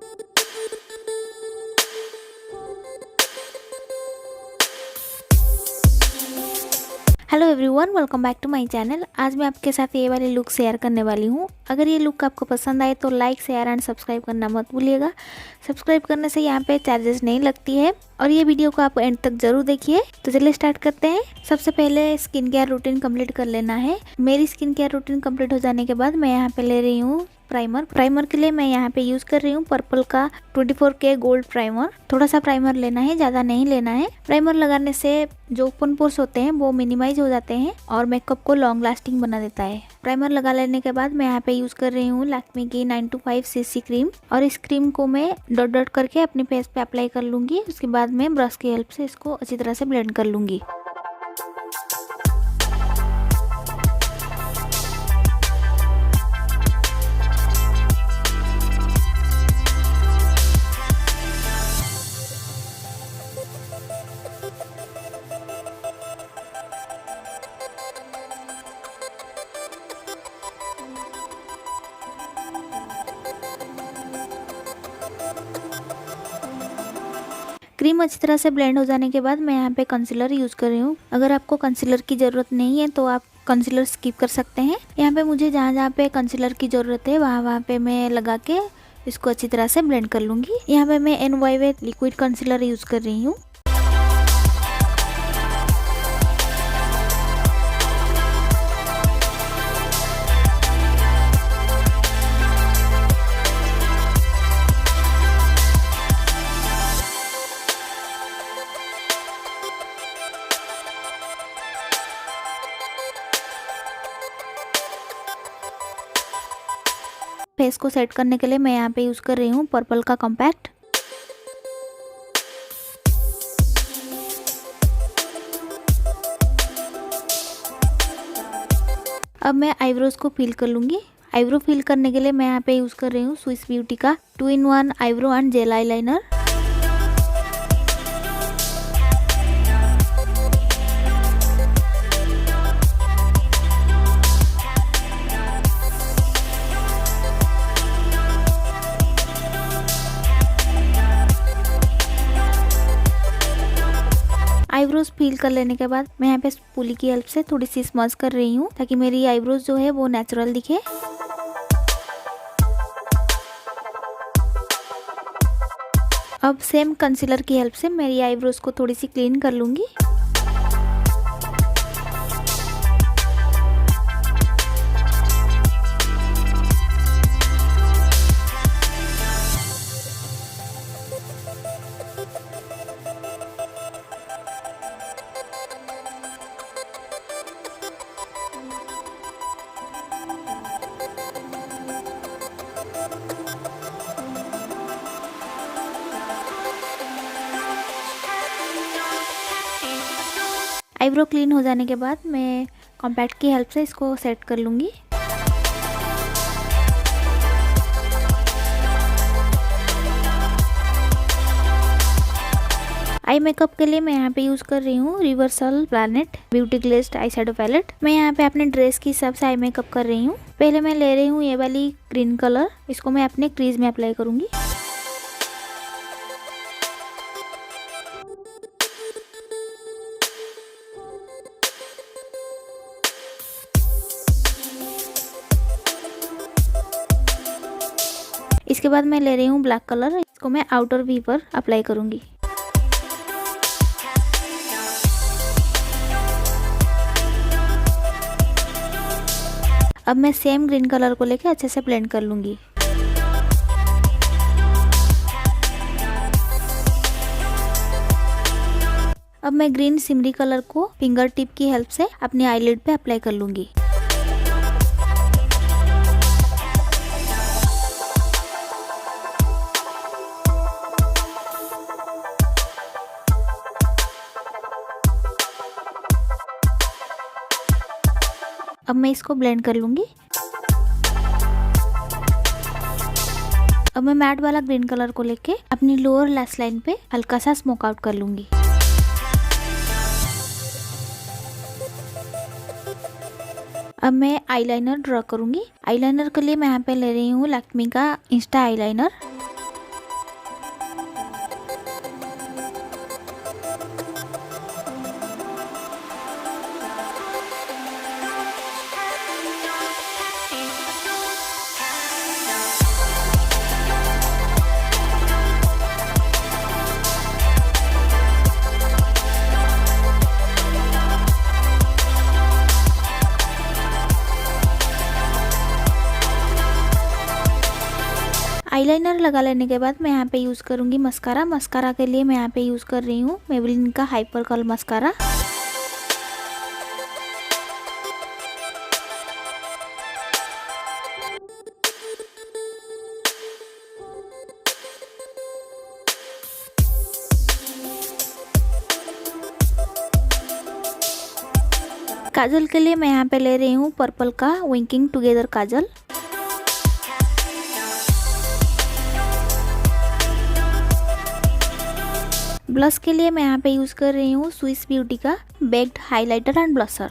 Hello everyone, welcome back to my channel. आज मैं आपके साथ ये वाली लुक शेयर करने वाली हूँ। अगर ये लुक आपको पसंद आए तो लाइक, शेयर एंड सब्सक्राइब करना मत भूलिएगा। सब्सक्राइब करने से यहाँ पे चार्जेस नहीं लगती है और ये वीडियो को आप एंड तक जरूर देखिए। तो चलिए स्टार्ट करते हैं। सबसे पहले स्किन केयर रूटीन कंप्लीट कर लेना है। मेरी स्किन केयर रूटीन कंप्लीट हो जाने के बाद मैं यहाँ पे ले रही हूँ प्राइमर के लिए मैं यहाँ पे यूज कर रही हूँ पर्पल का 24K गोल्ड प्राइमर। थोड़ा सा प्राइमर लेना है, ज्यादा नहीं लेना है। प्राइमर लगाने से जो ओपन पोर्स होते हैं वो मिनिमाइज हो जाते हैं और मेकअप को लॉन्ग लास्टिंग बना देता है। प्राइमर लगा लेने के बाद मैं यहाँ पे यूज कर रही हूँ लैक्मे की 925 CC क्रीम और इस क्रीम को मैं डॉट डॉट करके अपने फेस पे अप्लाई कर लूंगी। उसके बाद मैं ब्रश की हेल्प से इसको अच्छी तरह से ब्लेंड कर लूंगी। क्रीम अच्छी तरह से ब्लेंड हो जाने के बाद मैं यहाँ पे कंसीलर यूज कर रही हूँ। अगर आपको कंसीलर की ज़रूरत नहीं है तो आप कंसीलर स्किप कर सकते हैं। यहाँ पे मुझे जहाँ जहाँ पे कंसीलर की ज़रूरत है वहाँ पे मैं लगा के इसको अच्छी तरह से ब्लेंड कर लूँगी। यहाँ पे मैं NYV लिक्विड कंसीलर यूज कर रही हूँ। फेस को सेट करने के लिए मैं यहाँ पे यूज कर रही हूँ पर्पल का कॉम्पैक्ट। अब मैं आईब्रोज को फिल कर लूंगी। आईब्रो फिल करने के लिए मैं यहाँ पे यूज कर रही हूँ स्विस ब्यूटी का 2-in-1 eyebrow and gel eyeliner. Eyebrows fill कर लेने के बाद मैं यहाँ पे स्पूली की हेल्प से थोड़ी सी स्मज कर रही हूँ ताकि मेरी आईब्रोज जो है वो नेचुरल दिखे। अब सेम कंसीलर की हेल्प से मेरी आईब्रोज को थोड़ी सी क्लीन कर लूंगी। आईब्रो क्लीन हो जाने के बाद मैं कॉम्पैक्ट की हेल्प से इसको सेट कर लूँगी। आई मेकअप के लिए मैं यहाँ पे यूज कर रही हूँ reversal planet beauty glazed eye shadow palette. मैं यहाँ पे अपने ड्रेस के हिसाब से आई मेकअप कर रही हूँ। पहले मैं ले रही हूँ ये वाली ग्रीन कलर, इसको मैं अपने क्रीज में अप्लाई करूँगी। इसके बाद मैं ले रही हूँ ब्लैक कलर, इसको मैं आउटर वी पर अप्लाई करूंगी। अब मैं सेम ग्रीन कलर को लेके अच्छे से ब्लेंड कर लूंगी। अब मैं ग्रीन सिमरी कलर को फिंगर टिप की हेल्प से अपनी आईलिड पे अप्लाई कर लूंगी। अब मैं इसको ब्लेंड कर लूंगी। अब मैं मैट वाला ग्रीन कलर को लेके अपनी लोअर लैश लाइन पे हल्का सा स्मोक आउट कर लूंगी। अब मैं आईलाइनर ड्रॉ करूंगी। आईलाइनर के लिए मैं यहाँ पे ले रही हूँ लैक्मे का इंस्टा आईलाइनर। आईलाइनर लगा लेने के बाद मैं यहाँ पे यूज़ करूँगी मस्कारा। मस्कारा के लिए मैं यहाँ पे यूज़ कर रही हूँ मेबेलिन का हाइपर कर्ल मस्कारा। काजल के लिए मैं यहाँ पे ले रही हूँ पर्पल का विंकिंग टुगेदर काजल। ब्लश के लिए मैं यहाँ पे यूज़ कर रही हूँ स्विस ब्यूटी का बेक्ड हाइलाइटर एंड ब्लशर।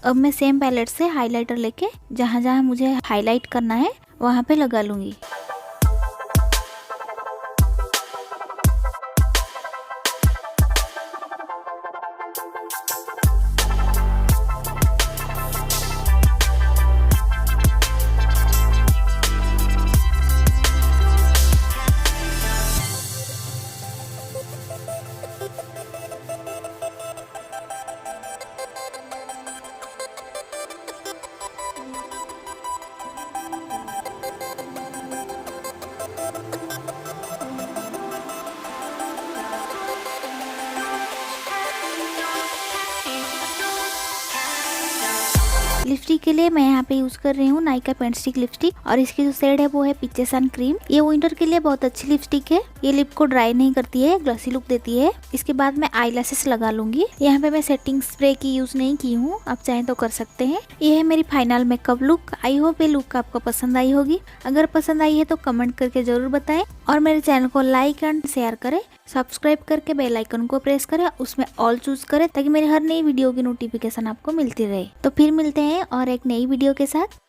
अब मैं सेम पैलेट से हाइलाइटर लेके जहाँ जहाँ मुझे हाईलाइट करना है वहाँ पे लगा लूँगी। लिपस्टिक के लिए मैं यहाँ पे यूज कर रही हूँ नायका पेंट स्टिक लिपस्टिक और इसकी जो शेड है वो है पीचे सन क्रीम। ये विंटर के लिए बहुत अच्छी लिपस्टिक है। ये लिप को ड्राई नहीं करती है, ग्लॉसी लुक देती है। इसके बाद मैं आईलैशेस लगा लूंगी। यहाँ पे मैं सेटिंग स्प्रे की यूज नहीं की हूँ, आप चाहें तो कर सकते हैं। ये है मेरी final makeup look. I hope ये लुक आपको पसंद आई होगी। अगर पसंद आई है तो कमेंट करके जरूर बताएं और मेरे चैनल को लाइक एंड शेयर करें। सब्सक्राइब करके बेल आइकन को प्रेस करें, उसमें ऑल चूज करें ताकि मेरी हर नई वीडियो की नोटिफिकेशन आपको मिलती रहे। तो फिर मिलते हैं और एक नई वीडियो के साथ।